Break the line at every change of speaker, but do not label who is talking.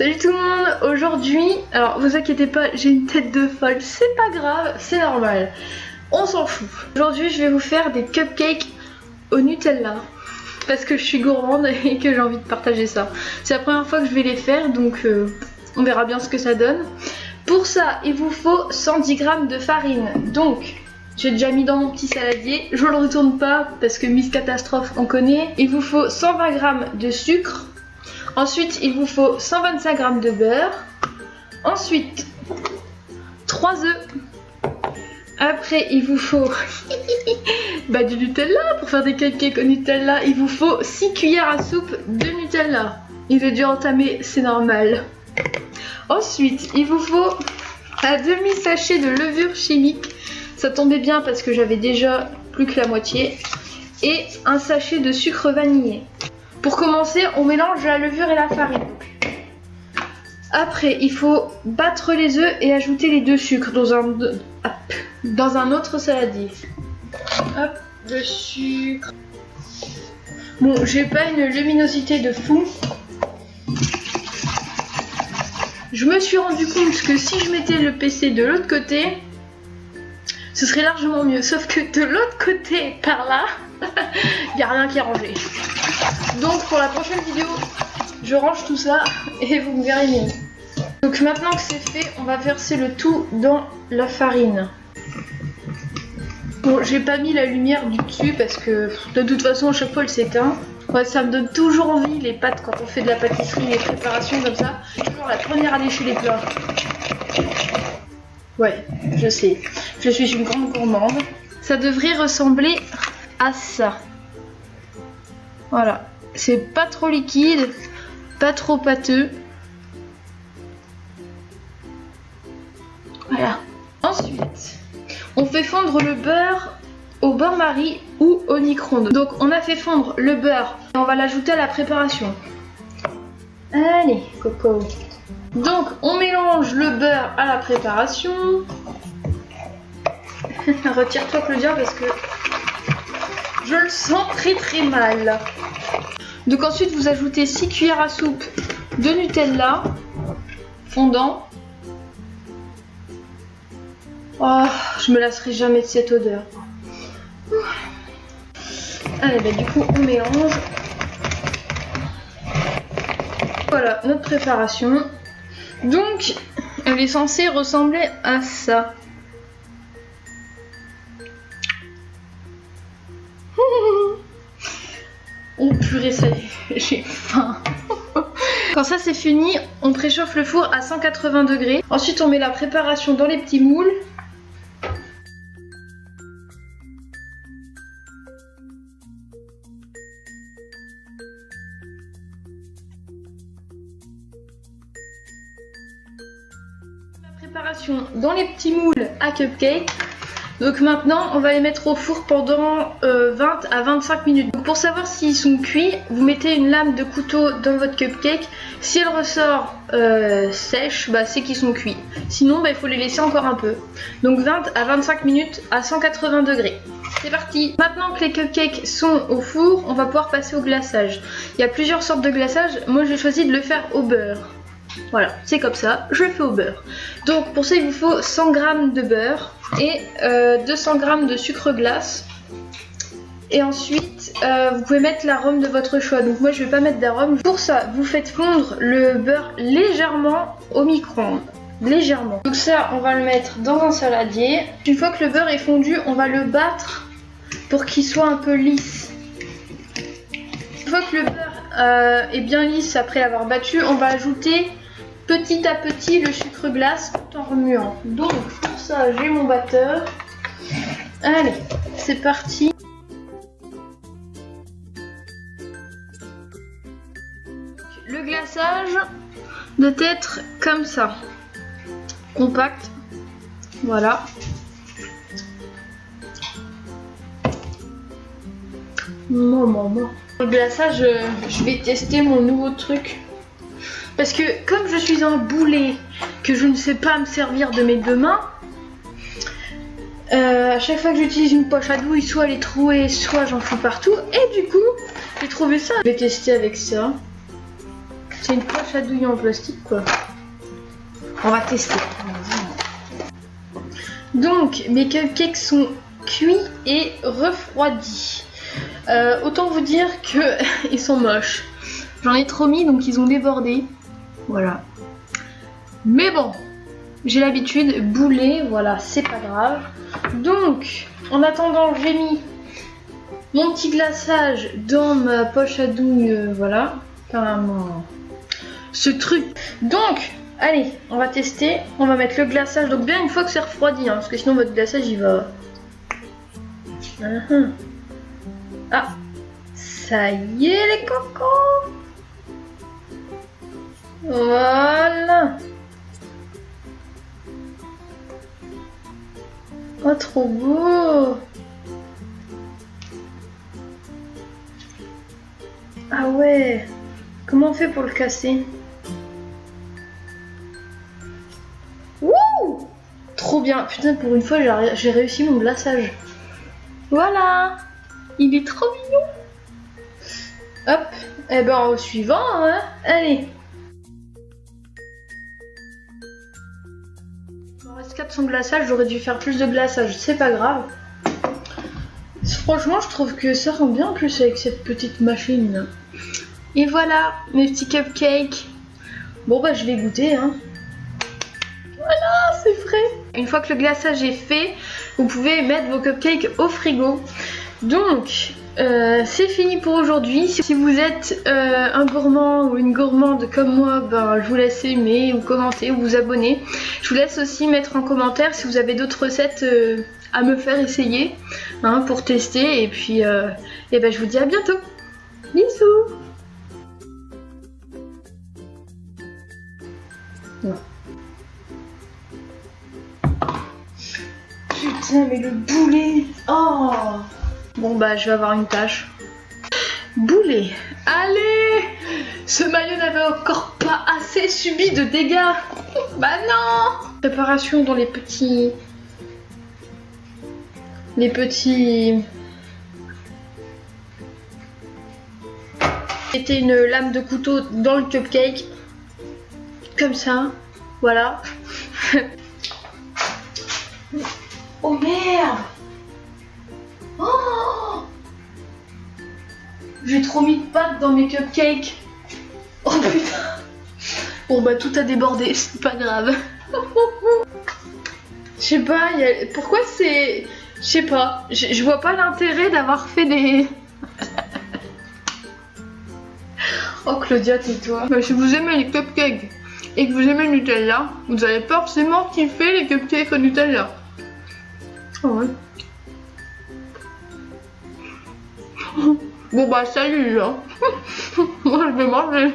Salut tout le monde, aujourd'hui, alors vous inquiétez pas, j'ai une tête de folle, c'est pas grave, c'est normal, on s'en fout. Aujourd'hui je vais vous faire des cupcakes au Nutella, parce que je suis gourmande et que j'ai envie de partager ça. C'est la première fois que je vais les faire, donc on verra bien ce que ça donne. Pour ça, il vous faut 110 g de farine, donc j'ai déjà mis dans mon petit saladier, je le retourne pas parce que Miss Catastrophe on connaît. Il vous faut 120 g de sucre. Ensuite, il vous faut 125 g de beurre. Ensuite, 3 œufs. Après, il vous faut du Nutella. Pour faire des cupcakes au Nutella, il vous faut 6 cuillères à soupe de Nutella. Il est dû entamer, c'est normal. Ensuite, il vous faut un demi-sachet de levure chimique. Ça tombait bien parce que j'avais déjà plus que la moitié. Et un sachet de sucre vanillé. Pour commencer, on mélange la levure et la farine. Après, il faut battre les œufs et ajouter les deux sucres dans un autre saladier. Hop, le sucre. Bon, j'ai pas une luminosité de fou. Je me suis rendu compte que si je mettais le PC de l'autre côté, ce serait largement mieux. Sauf que de l'autre côté, par là, il n'y a rien qui est rangé. Donc pour la prochaine vidéo, je range tout ça et vous me verrez mieux. Donc maintenant que c'est fait, on va verser le tout dans la farine. Bon, j'ai pas mis la lumière du dessus parce que de toute façon à chaque fois elle s'éteint. Ouais, ça me donne toujours envie les pâtes quand on fait de la pâtisserie, les préparations comme ça. Je suis toujours la première à lécher les plats. Ouais, je sais. Je suis une grande gourmande. Ça devrait ressembler à ça. Voilà. C'est pas trop liquide, pas trop pâteux. Voilà. Ensuite, on fait fondre le beurre au bain-marie ou au micro-ondes. Donc on a fait fondre le beurre et on va l'ajouter à la préparation. Allez, coco. Donc on mélange le beurre à la préparation. Retire-toi Claudia parce que je le sens très très mal. Donc ensuite vous ajoutez 6 cuillères à soupe de Nutella fondant. Oh, je me lasserai jamais de cette odeur. Allez, du coup on mélange. Voilà notre préparation. Donc elle est censée ressembler à ça. Oh purée, ça y est, j'ai faim. Quand ça c'est fini, on préchauffe le four à 180 degrés. Ensuite on met la préparation dans les petits moules. La préparation dans les petits moules à cupcake. Donc maintenant on va les mettre au four pendant 20 à 25 minutes. Donc pour savoir s'ils sont cuits, vous mettez une lame de couteau dans votre cupcake. Si elle ressort sèche, c'est qu'ils sont cuits. Sinon il faut les laisser encore un peu. Donc 20 à 25 minutes à 180 degrés. C'est parti. Maintenant que les cupcakes sont au four, on va pouvoir passer au glaçage. Il y a plusieurs sortes de glaçage. Moi j'ai choisi de le faire au beurre. Voilà, c'est comme ça, je le fais au beurre. Donc pour ça il vous faut 100 g de beurre et 200 g de sucre glace. Et ensuite vous pouvez mettre l'arôme de votre choix. Donc moi je vais pas mettre d'arôme. Pour ça vous faites fondre le beurre légèrement au micro-ondes. Légèrement. Donc ça on va le mettre dans un saladier. Une fois que le beurre est fondu, on va le battre pour qu'il soit un peu lisse. Une fois que le beurre est bien lisse après l'avoir battu, on va ajouter petit à petit le sucre glace tout en remuant. Donc pour ça j'ai mon batteur. Allez, c'est parti. Le glaçage doit être comme ça. Compact. Voilà. Maman. Le glaçage, je vais tester mon nouveau truc. Parce que comme je suis un boulet, que je ne sais pas me servir de mes deux mains, à chaque fois que j'utilise une poche à douille, soit elle est trouée, soit j'en fous partout. Et du coup, j'ai trouvé ça. Je vais tester avec ça. C'est une poche à douille en plastique quoi. On va tester. Donc mes cupcakes sont cuits et refroidis. Autant vous dire que ils sont moches. J'en ai trop mis donc ils ont débordé. Voilà. Mais bon, j'ai l'habitude, bouler, voilà, c'est pas grave. Donc, en attendant, j'ai mis mon petit glaçage dans ma poche à douille, voilà. Enfin, ce truc. Donc, allez, on va tester. On va mettre le glaçage. Donc bien une fois que c'est refroidi, hein, parce que sinon votre glaçage il va... Ah, ça y est les cocos. Voilà. Oh, trop beau. Ah ouais. Comment on fait pour le casser? Wouh! Trop bien. Putain, pour une fois, j'ai réussi mon glaçage. Voilà. Il est trop mignon. Hop. Et ben au suivant, hein. Allez. Il me reste 400 glaçage. J'aurais dû faire plus de glaçage. C'est pas grave. Franchement, je trouve que ça rend bien plus avec cette petite machine. Et voilà, mes petits cupcakes. Bon bah je vais goûter hein. Voilà, c'est frais. Une fois que le glaçage est fait, vous pouvez mettre vos cupcakes au frigo. Donc c'est fini pour aujourd'hui. Si vous êtes un gourmand ou une gourmande comme moi, ben, je vous laisse aimer ou commenter ou vous abonner. Je vous laisse aussi mettre en commentaire si vous avez d'autres recettes à me faire essayer hein, pour tester. Et puis ben, je vous dis à bientôt. Bisous. Ouais. Putain mais le boulet. Oh. Bon bah je vais avoir une tâche. Boulet. Allez. Ce maillot n'avait encore pas assez subi de dégâts. Bah non. Préparation dans les petits... Mettez une lame de couteau dans le cupcake. Comme ça. Voilà. Oh merde. Oh, j'ai trop mis de pâte dans mes cupcakes. Oh putain. Bon bah tout a débordé, c'est pas grave. Je sais pas, pourquoi c'est... Je sais pas, je vois pas l'intérêt d'avoir fait des... Oh Claudia, tais-toi. Bah, si vous aimez les cupcakes et que vous aimez le Nutella, vous allez forcément kiffer les cupcakes au Nutella. Oh ouais. Bon bah salut hein. Moi je vais manger.